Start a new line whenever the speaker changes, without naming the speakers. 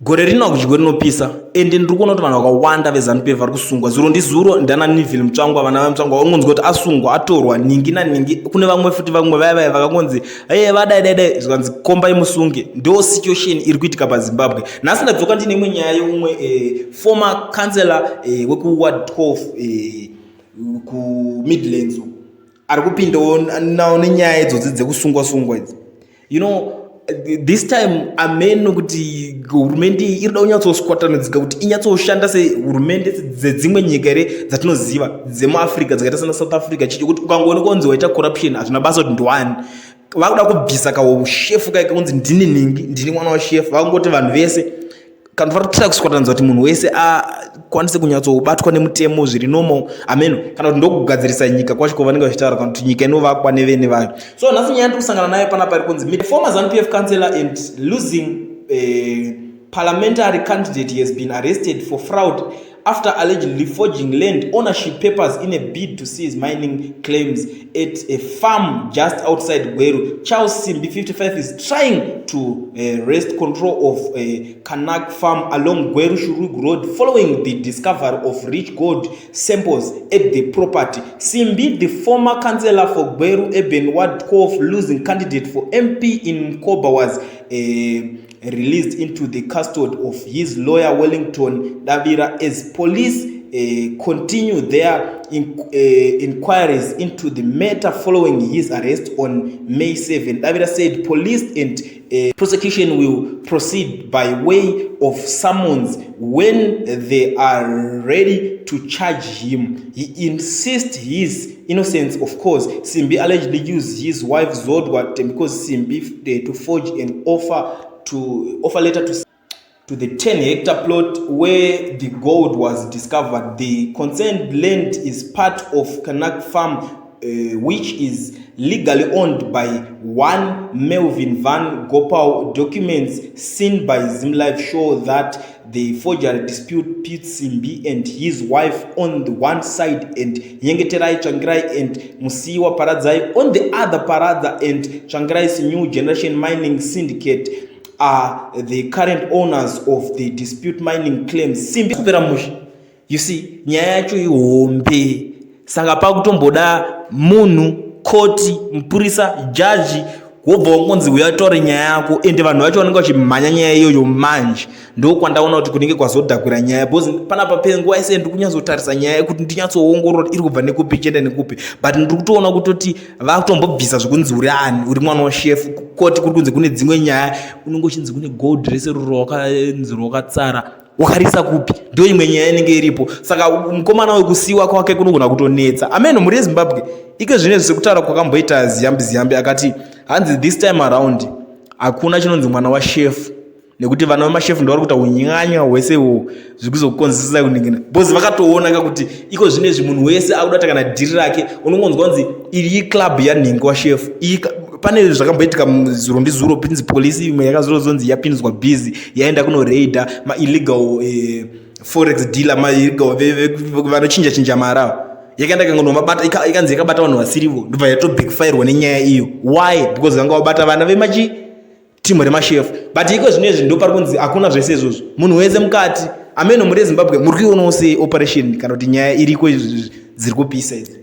gore rino kuchigore rinopisa ende ndiri kuona kuti vanhu vakawanda veZANU-PF vari kusungwa. Zuro ndizuro ndana Neville Mutsvangwa, vana vaMutsvangwa vangonzi kuti asungwa atorwa ningi naningi. Kune vamwe futi vamwe vaya vakangonzi vadai zvikanzi kombai musunge. Ndo situation iri kuitika paZimbabwe. Nhasi ndadzoka ndine imwe nyaya yeumwe former councillor wekuward 12 kuMidlands ari kupindawo nawo nenyaya idzodzi dzekusungwa idzi. This time ameno kuti hurumende irida kunyatsoswatanidzika kuti inyatsoshanda sehurumende dzedzimwe nyika here dzatinoziva dzemuAfrica dzakaita sana South Africa chicho kuti ukangoona kunzi waita corruption hazvina basa kuti ndiwani vakuda kubvisa kahushefu kaikanzi ndini ningi ndini mwana washefu vakangoti vanhu vese kana varikutira kuswatanidzwa kuti munhu wese akwanise kunyatsobatwa nemutemo zviri nomo ameno kana kuti ndokugadzirisa nyika kwacho kwavanenge vachitaura kana kuti nyika inovakwa nevene vayo. So nhasi nyaya ndiri kusangana nayo panapa iri kunzi former ZANU-PF councillor and losing parliamentary candidate has been arrested for fraud after allegedly forging land ownership papers in a bid to seize mining claims at a farm just outside Gweru. Charles Simbi, 55, is trying to wrest control of a Kanak farm along Gweru-Shurug Road following the discovery of rich gold samples at the property. Simbi, the former councillor for Gweru Eben Ward 12 losing candidate for MP in Mkoba, was released into the custody of his lawyer Wellington Davira as police continue their inquiries into the matter following his arrest on May 7. Davira said police and prosecution will proceed by way of summons when they are ready to charge him. He insists his innocence, of course. Simbi allegedly used his wife Zodwa because Simbi to forge an offer letter to the 10-hectare plot where the gold was discovered. The concerned land is part of Kanak farm, which is legally owned by one Melvin Van Gopal. Documents seen by ZimLife show that the forgery dispute pits Simbi and his wife on the one side and Yengeterai Changrai and Musiwa Paradzai on the other. Paradza and Changrai's New Generation Mining Syndicate are the current owners of the dispute mining claims. Simbi kuperamushi. You see, nyaya yacho ihombe. Saka pakutomboda munhu, koti, mpurisa, jaji wobva wangonzi uyatore nyaya yako ende vanhu vacho vanenge vachimhanya nyaya iyoyo manje. Ndokwandaona kuti kunenge kwazodhakwira nyaya because panapa penguva yese ndiri kunyatsotarisa nyaya yekuti ndinyatsoongorora iri kubva nekupi ichienda nekupi, but ndiri kutoona kutoti vakutombobvisa zvekunzi uri ani, uri mwana washefu. Koti kuri kunzi kune dzimwe nyaya unongochinzi kune gold rese rwakanzi rwakatsara wakarisa kupi, ndo imwe nyaya inenge iripo. Saka mukomana wekusiwa kwake kunogona kutonetsa. Ameno muri Zimbabwe ike zvinezvi sekutaura kwakamboita ziyambi akati hanzi this time around hakuna chinonzi mwana washefu nekuti vana vemashefu ndo vari kuita unyanya hwese zvikuzokonzesesa kuningina because vakatoona kuti iko zvinezvi munhu wese akudata kana dhiri rake unongonzwa kunzi iri club yanhingi washefu. Pane zvakamboitika zuro ndizuro pinzi polisi imwe yakazozonzi yapinzwa busy yaenda kunoraida ma-illegal forex dealer, ma-illegal vanochinja mara yakaenda kangonomabata ikanzi yakabata vanhu vasirivo ndobva yatobigfirwa nenyaya iyo. Why? Because vanga vabata vana vemachi timu remashefu. But iko zvinezvi ndo pari kunzi hakuna zvese izvozvo, munhu wese mukati. Ameno muri Zimbabwe muri kuonawo seoperation kana kuti nyaya iriko dziri kupisa idzi.